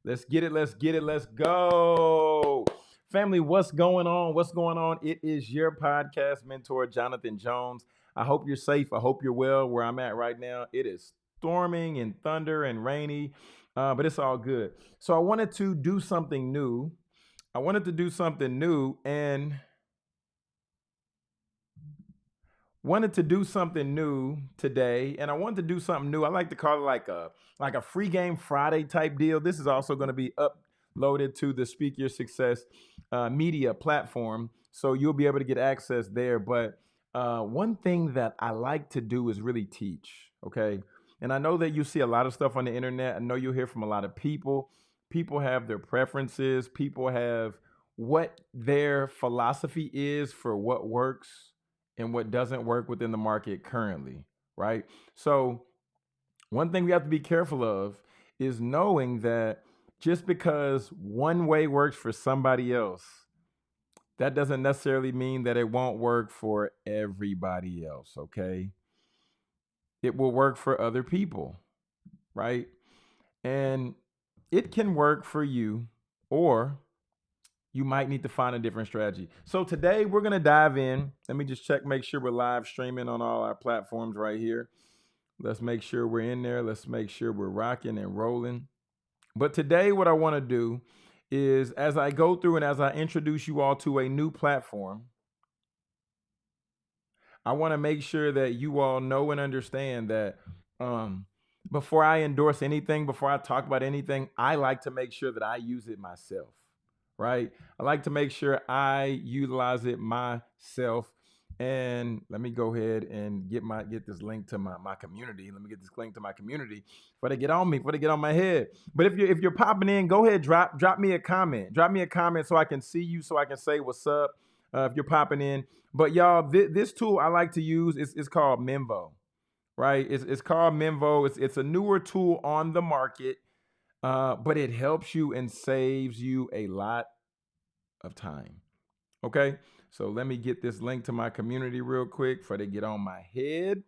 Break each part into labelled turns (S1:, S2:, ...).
S1: Let's get it. Let's get it. Let's go. Family, what's going on? What's going on? It is your podcast mentor, Jonathan Jones. I hope you're safe. I hope you're well. Where I'm at right now, it is storming and thunder and rainy, but it's all good. So I wanted to do something new. And wanted to do something new today, and I wanted to do something new. I like to call it like a free game Friday type deal. This is also going to be uploaded to the Speak Your Success media platform, so you'll be able to get access there. But one thing that I like to do is really teach. Okay, and I know that you see a lot of stuff on the internet. I know you'll hear from a lot of people. People have their preferences. People have what their philosophy is for what works and what doesn't work within the market currently, right? So, one thing we have to be careful of is knowing that just because one way works for somebody else, that doesn't necessarily mean that it won't work for everybody else, okay? It will work for other people, right? And it can work for you, or you might need to find a different strategy. So today we're going to dive in. Let me just check, make sure we're live streaming on all our platforms right here. Let's make sure we're in there. Let's make sure we're rocking and rolling. But today, what I want to do is as I go through and as I introduce you all to a new platform, I want to make sure that you all know and understand that before I endorse anything, before I talk about anything, I like to make sure that I use it myself, right? I like to make sure I utilize it myself. And let me go ahead and get this link to my community. Let me get this link to my community before they get on me, before they get on my head. But if you're popping in, go ahead, drop me a comment. Drop me a comment so I can see you, so I can say what's up. If you're popping in. But y'all, this tool I like to use is called Menvo, right? It's called Menvo. It's a newer tool on the market, but it helps you and saves you a lot of time. Okay, so let me get this link to my community real quick before they get on my head,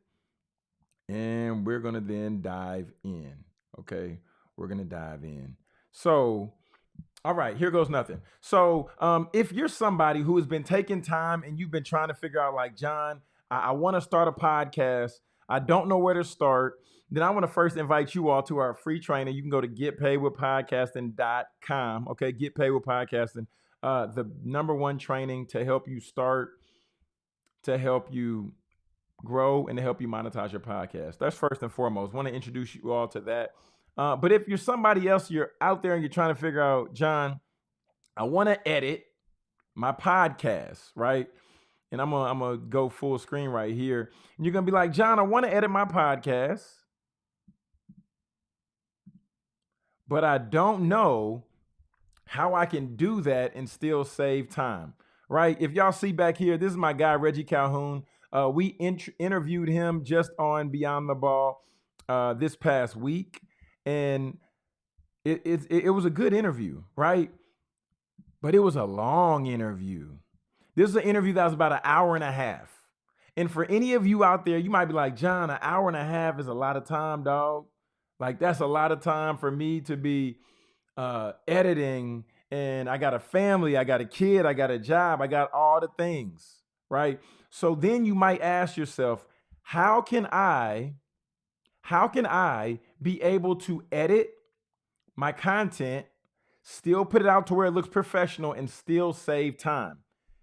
S1: and we're gonna then dive in. Okay, we're gonna dive in. So, all right, here goes nothing. So, if you're somebody who has been taking time and you've been trying to figure out, like, John, I want to start a podcast, I don't know where to start, then I want to first invite you all to our free training. You can go to getpaidwithpodcasting.com. Okay, Get Paid with Podcasting, the number one training to help you start, to help you grow, and to help you monetize your podcast. That's first and foremost. Want to introduce you all to that. But if you're somebody else, you're out there and you're trying to figure out, John, I want to edit my podcast, right? And I'm gonna go full screen right here. And you're gonna be like, John, I want to edit my podcast, but I don't know how I can do that and still save time, right? If y'all see back here, this is my guy, Reggie Calhoun. We interviewed him just on Beyond the Ball this past week. And it was a good interview, right? But it was a long interview. This is an interview that was about an hour and a half. And for any of you out there, you might be like, John, an hour and a half is a lot of time, dog. Like, that's a lot of time for me to be editing. And I got a family, I got a kid, I got a job, I got all the things, right? So then you might ask yourself, how can I be able to edit my content, still put it out to where it looks professional, and still save time?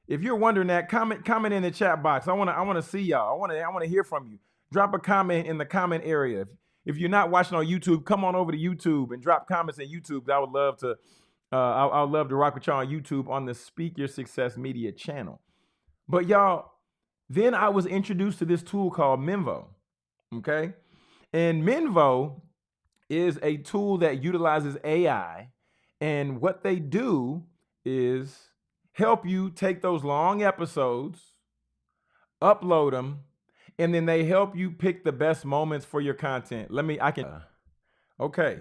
S1: If you're wondering that, comment in the chat box. I want to see y'all. I want to hear from you. Drop a comment in the comment area. If you're not watching on YouTube, come on over to YouTube and drop comments in YouTube. I would love to I would love to rock with y'all on YouTube on the Speak Your Success Media channel. But y'all, then I was introduced to this tool called Menvo. Okay? And Menvo is a tool that utilizes AI, and what they do is help you take those long episodes, upload them, and then they help you pick the best moments for your content. Okay.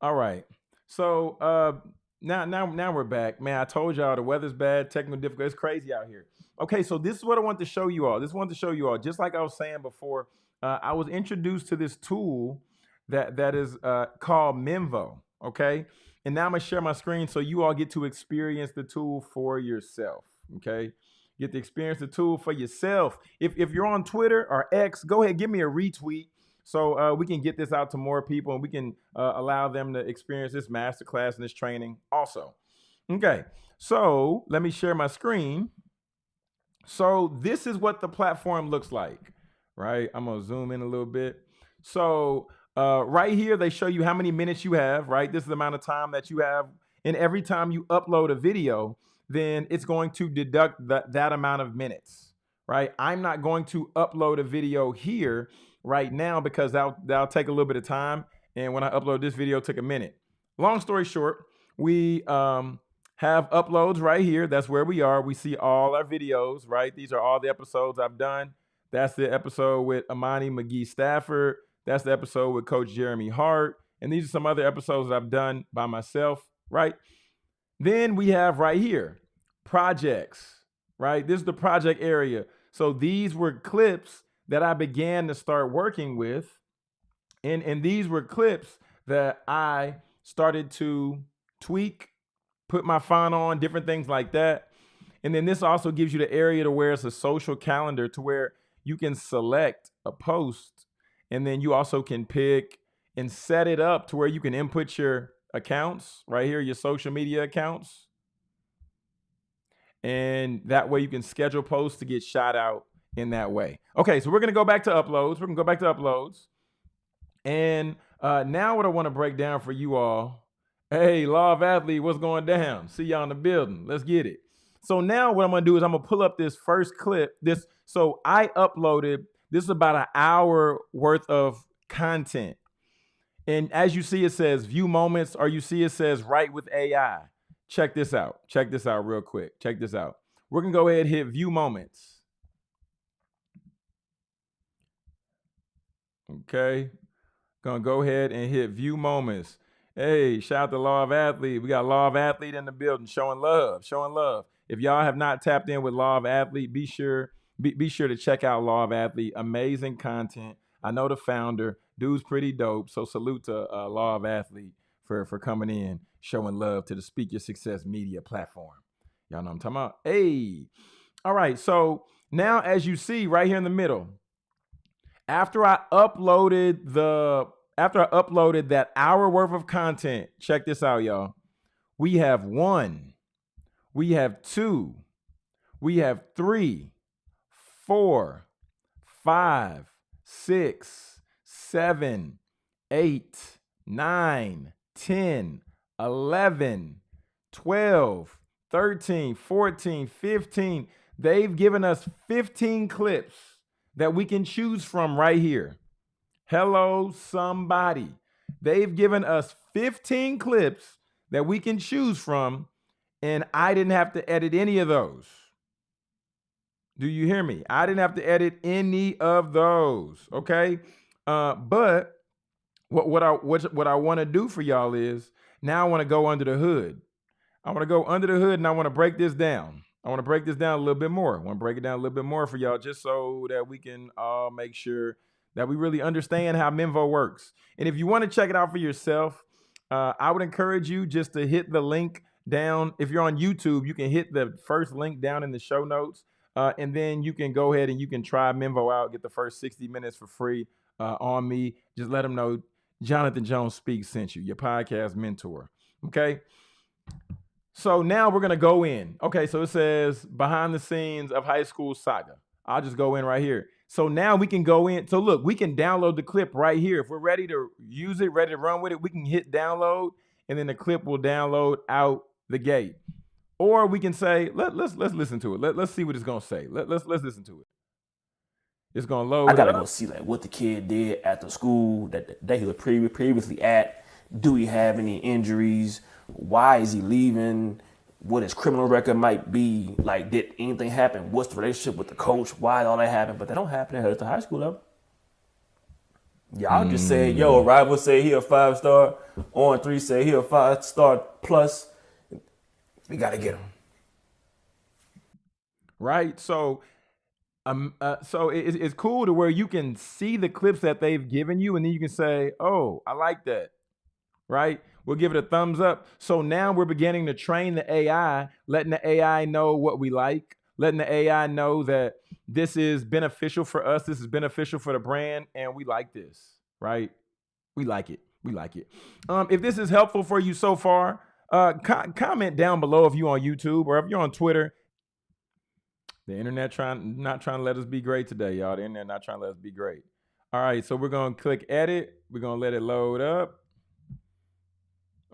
S1: All right. So now we're back. Man, I told y'all the weather's bad, technical difficulty. It's crazy out here. Okay, so this is what I want to show you all. Just like I was saying before, I was introduced to this tool that is called Menvo. Okay. And now I'm gonna share my screen so you all get to experience the tool for yourself. Okay. Get to experience the tool for yourself. If you're on Twitter or X, go ahead, give me a retweet so we can get this out to more people and we can allow them to experience this masterclass and this training also. Okay, so let me share my screen. So this is what the platform looks like, right? I'm gonna zoom in a little bit. So right here, they show you how many minutes you have, right? This is the amount of time that you have. And every time you upload a video, then it's going to deduct that amount of minutes, right? I'm not going to upload a video here right now because that'll take a little bit of time. And when I upload this video, it took a minute. Long story short, we have uploads right here. That's where we are. We see all our videos, right? These are all the episodes I've done. That's the episode with Amani McGee Stafford. That's the episode with Coach Jeremy Hart. And these are some other episodes that I've done by myself, right? Then we have right here, projects, right? This is the project area. So these were clips that I began to start working with. And these were clips that I started to tweak, put my font on, different things like that. And then this also gives you the area to where it's a social calendar to where you can select a post. And then you also can pick and set it up to where you can input your accounts right here, your social media accounts. And that way you can schedule posts to get shot out in that way. Okay, so we're gonna go back to uploads. We're gonna go back to uploads. And now what I wanna break down for you all, hey, Law of Athlete, what's going down? See y'all in the building, let's get it. So now what I'm gonna do is I'm gonna pull up this first clip. So I uploaded, this is about an hour worth of content. And as you see, it says view moments, or you see it says write with AI. Check this out. Check this out real quick. Check this out. We're going to go ahead and hit view moments. Okay. Going to go ahead and hit view moments. Hey, shout out to Law of Athlete. We got Law of Athlete in the building, showing love, showing love. If y'all have not tapped in with Law of Athlete, be sure to check out Law of Athlete. Amazing content. I know the founder. Dude's pretty dope. So salute to Law of Athlete for coming in, showing love to the Speak Your Success Media platform. Y'all know what I'm talking about? Hey. All right. So now as you see right here in the middle, after I uploaded that hour worth of content, check this out, y'all. We have 1, we have 2, we have 3, 4, 5, 6, 7, 8, 9, 10, 11, 12, 13, 14, 15. They've given us 15 clips that we can choose from right here. Hello, somebody. They've given us 15 clips that we can choose from, and I didn't have to edit any of those. Do you hear me? I didn't have to edit any of those, okay? But what I want to do for y'all is now I want to go under the hood. I want to go under the hood and I want to break this down. I want to break this down a little bit more. I want to break it down a little bit more for y'all just so that we can make sure that we really understand how Menvo works. And if you want to check it out for yourself, I would encourage you just to hit the link down. If you're on YouTube, you can hit the first link down in the show notes. And then you can go ahead and you can try Menvo out, get the first 60 minutes for free on me. Just let them know Jonathan Jones Speaks sent you, your podcast mentor. Okay. So now we're going to go in. Okay. So it says behind the scenes of high school saga. I'll just go in right here. So now we can go in. So look, we can download the clip right here. If we're ready to use it, ready to run with it, we can hit download and then the clip will download out the gate. Or we can say, let's listen to it. Let's see what it's gonna say. Let's listen to it. It's gonna load.
S2: I gotta go see like what the kid did at the school that he was previously at. Do he have any injuries? Why is he leaving? What his criminal record might be? Like, did anything happen? What's the relationship with the coach? Why all that happened? But that don't happen at the high school level. Y'all just say, yo, rival say he a 5-star. On 3 say he a 5-star plus. We got to get him.
S1: Right. So it's cool to where you can see the clips that they've given you and then you can say, oh, I like that. Right. we'll give it a thumbs up. So now we're beginning to train the AI, letting the AI know what we like, letting the AI know that this is beneficial for us, this is beneficial for the brand, and we like this, right? We like it. We like it. If this is helpful for you so far, comment down below if you're on YouTube or if you're on Twitter. The internet not trying to let us be great today, y'all. The internet not trying to let us be great. All right, so we're going to click edit. We're going to let it load up.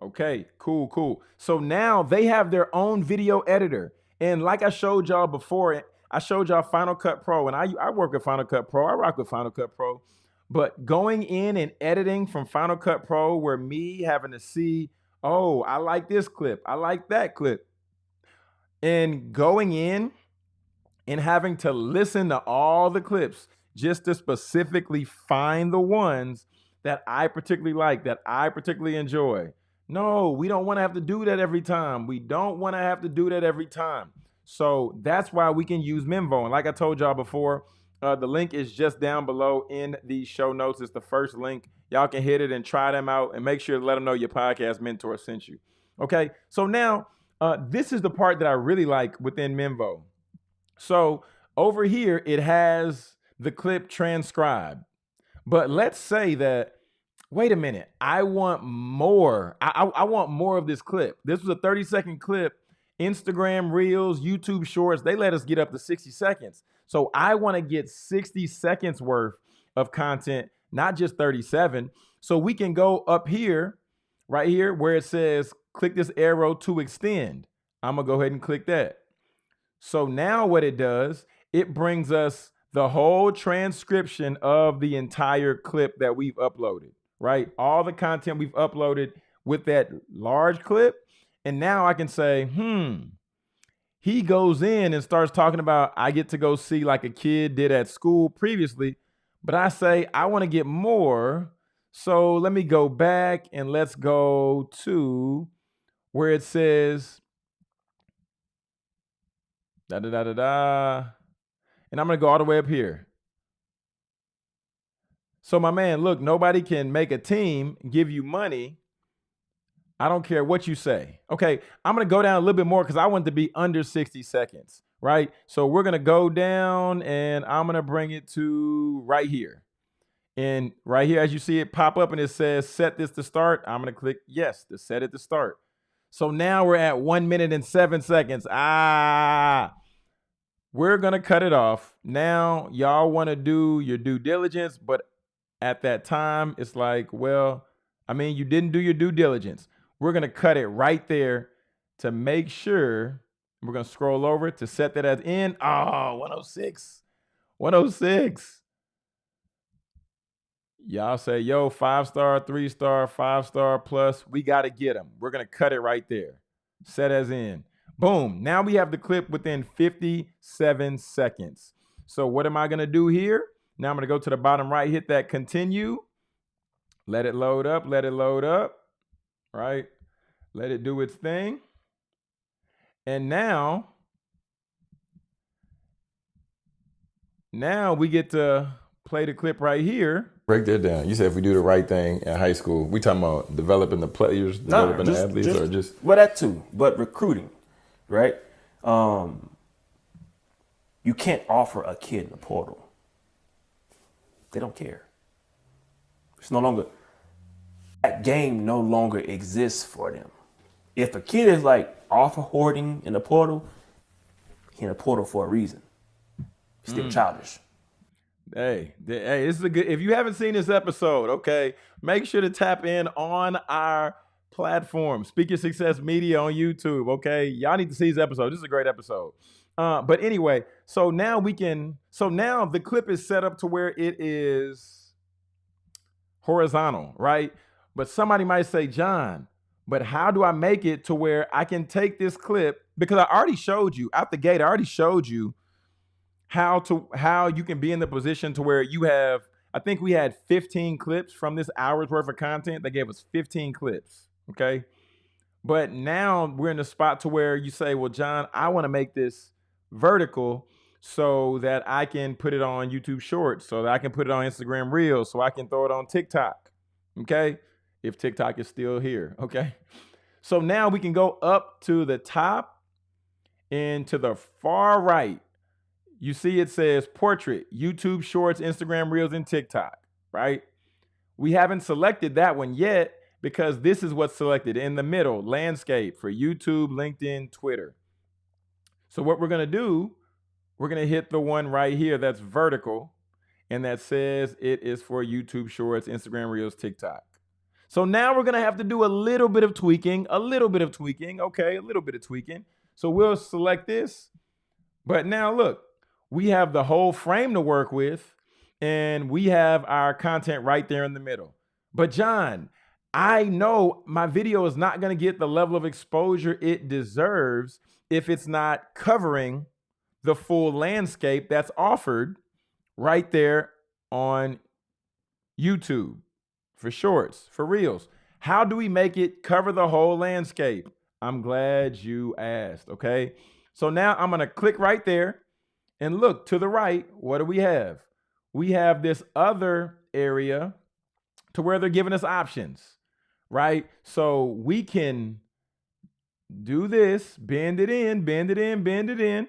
S1: Okay, cool. So now they have their own video editor. And like I showed y'all before, I showed y'all Final Cut Pro, and I work with Final Cut Pro. I rock with Final Cut Pro. But going in and editing from Final Cut Pro, where me having to see, oh, I like this clip, I like that clip, and going in and having to listen to all the clips just to specifically find the ones that I particularly like, that I particularly enjoy. No, we don't want to have to do that every time. We don't want to have to do that every time. So that's why we can use Memvo. And like I told y'all before, the link is just down below in the show notes. It's the first link. Y'all can hit it and try them out and make sure to let them know your podcast mentor sent you. Okay, so now this is the part that I really like within Memvo. So over here, it has the clip transcribed. But let's say that, wait a minute, I want more. I want more of this clip. This was a 30-second clip. Instagram Reels, YouTube Shorts, they let us get up to 60 seconds. So I want to get 60 seconds worth of content, not just 37. So we can go up here, right here, where it says, click this arrow to extend. I'm going to go ahead and click that. So now what it does, it brings us the whole transcription of the entire clip that we've uploaded, right? All the content we've uploaded with that large clip. And now I can say, he goes in and starts talking about, I get to go see like a kid did at school previously, but I say, I want to get more. So let me go back and let's go to where it says, and I'm going to go all the way up here. So my man, look, nobody can make a team, give you money. I don't care what you say. Okay, I'm going to go down a little bit more because I want it to be under 60 seconds, right? So we're going to go down and I'm going to bring it to right here. And right here, as you see it pop up and it says, set this to start. I'm going to click yes to set it to start. So now we're at 1 minute and 7 seconds. We're going to cut it off. Now, y'all want to do your due diligence, but at that time, it's like, well, I mean, you didn't do your due diligence. We're going to cut it right there to make sure. We're going to scroll over to set that as in. Oh, 106. 106. Y'all say, yo, 5-star, 3-star, 5-star plus. We got to get them. We're going to cut it right there. Set as in. Boom. Now we have the clip within 57 seconds. So what am I going to do here? Now I'm going to go to the bottom right, hit that continue. Let it load up. Let it load up. Right? Let it do its thing. And now we get to play the clip right here.
S3: Break that down. You said if we do the right thing in high school, we talking about developing the players, developing the athletes, or just?
S2: Well, that too, but recruiting, right? You can't offer a kid in the portal. They don't care. It's no longer, that game no longer exists for them. If a kid is like offer hoarding in the portal, he's in the portal for a reason. He's still childish.
S1: Hey, this is a good. If you haven't seen this episode, okay, make sure to tap in on our platform, Speak Your Success Media on YouTube. Okay, y'all need to see this episode. This is a great episode. But anyway, so now the clip is set up to where it is horizontal, right? But somebody might say, John, but how do I make it to where I can take this clip? Because I already showed you out the gate. I already showed you how you can be in the position to where you have, I think we had 15 clips from this hour's worth of content. They gave us 15 clips, okay? But now we're in the spot to where you say, well, John, I want to make this vertical so that I can put it on YouTube Shorts, so that I can put it on Instagram Reels, so I can throw it on TikTok, okay? if TikTok is still here, okay? So now we can go up to the top and to the far right. You see it says portrait, YouTube Shorts, Instagram Reels, and TikTok, right? We haven't selected that one yet because this is what's selected in the middle, landscape for YouTube, LinkedIn, Twitter. So what we're gonna do, we're gonna hit the one right here that's vertical and that says it is for YouTube Shorts, Instagram Reels, TikTok. So now we're gonna have to do a little bit of tweaking, okay, a little bit of tweaking. So we'll select this, but now look, we have the whole frame to work with and we have our content right there in the middle. But John, I know my video is not gonna get the level of exposure it deserves if it's not covering the full landscape that's offered right there on YouTube for Shorts, for Reels. How do we make it cover the whole landscape? I'm glad you asked, okay? So now I'm gonna click right there and look to the right, what do we have? We have this other area to where they're giving us options, right? So we can do this, bend it in,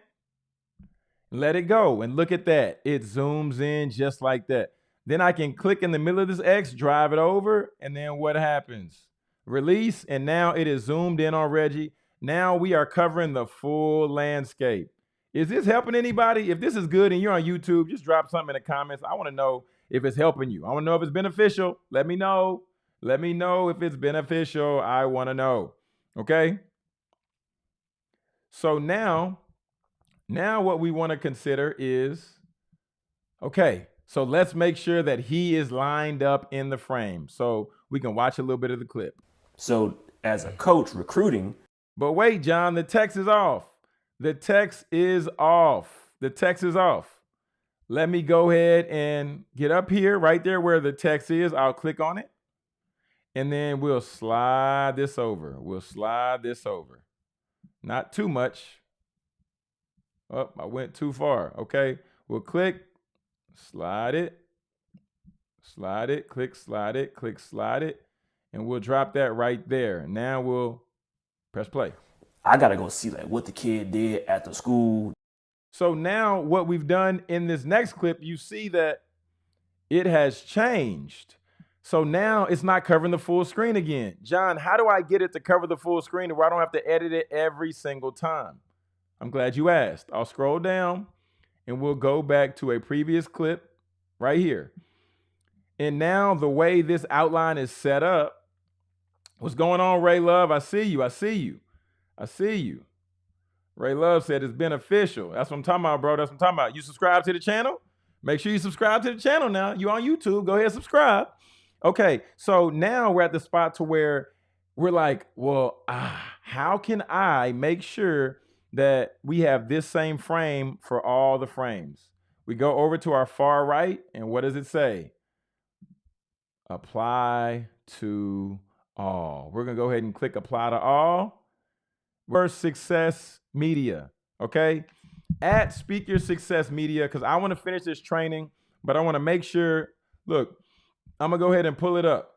S1: let it go. And look at that. It zooms in just like that. Then I can click in the middle of this X, drive it over, and then what happens? Release, and now it is zoomed in already. Now we are covering the full landscape. Is this helping anybody? If this is good and you're on YouTube, just drop something in the comments. I want to know if it's helping you. I want to know if it's beneficial. Let me know. Let me know if it's beneficial. I want to know. Okay? So now what we want to consider is, okay, so let's make sure that he is lined up in the frame. So we can watch a little bit of the clip.
S2: So as a coach recruiting.
S1: But wait, John, the text is off. The text is off. The text is off. Let me go ahead and get up here right there where the text is. I'll click on it. And then we'll slide this over. Not too much. Oh, I went too far. Okay. We'll click, slide it, click, slide it, and we'll drop that right there. Now we'll press play.
S2: I gotta go see like what the kid did at the school.
S1: So now what we've done in this next clip, you see that it has changed. So now it's not covering the full screen again. John, how do I get it to cover the full screen where I don't have to edit it every single time? I'm glad you asked. I'll scroll down and we'll go back to a previous clip right here. And now the way this outline is set up, what's going on, Ray Love? I see you. Ray Love said it's beneficial. That's what I'm talking about, bro. That's what I'm talking about. You subscribe to the channel? Make sure you subscribe to the channel now. You on YouTube, go ahead and subscribe. Okay, so now we're at the spot to where we're like, well, how can I make sure that we have this same frame for all the frames? We go over to our far right, and what does it say? Apply to all. We're gonna go ahead and click apply to all. Speak Success Media, okay? At Speak Your Success Media, because I want to finish this training, but I want to make sure, look, I'm gonna go ahead and pull it up.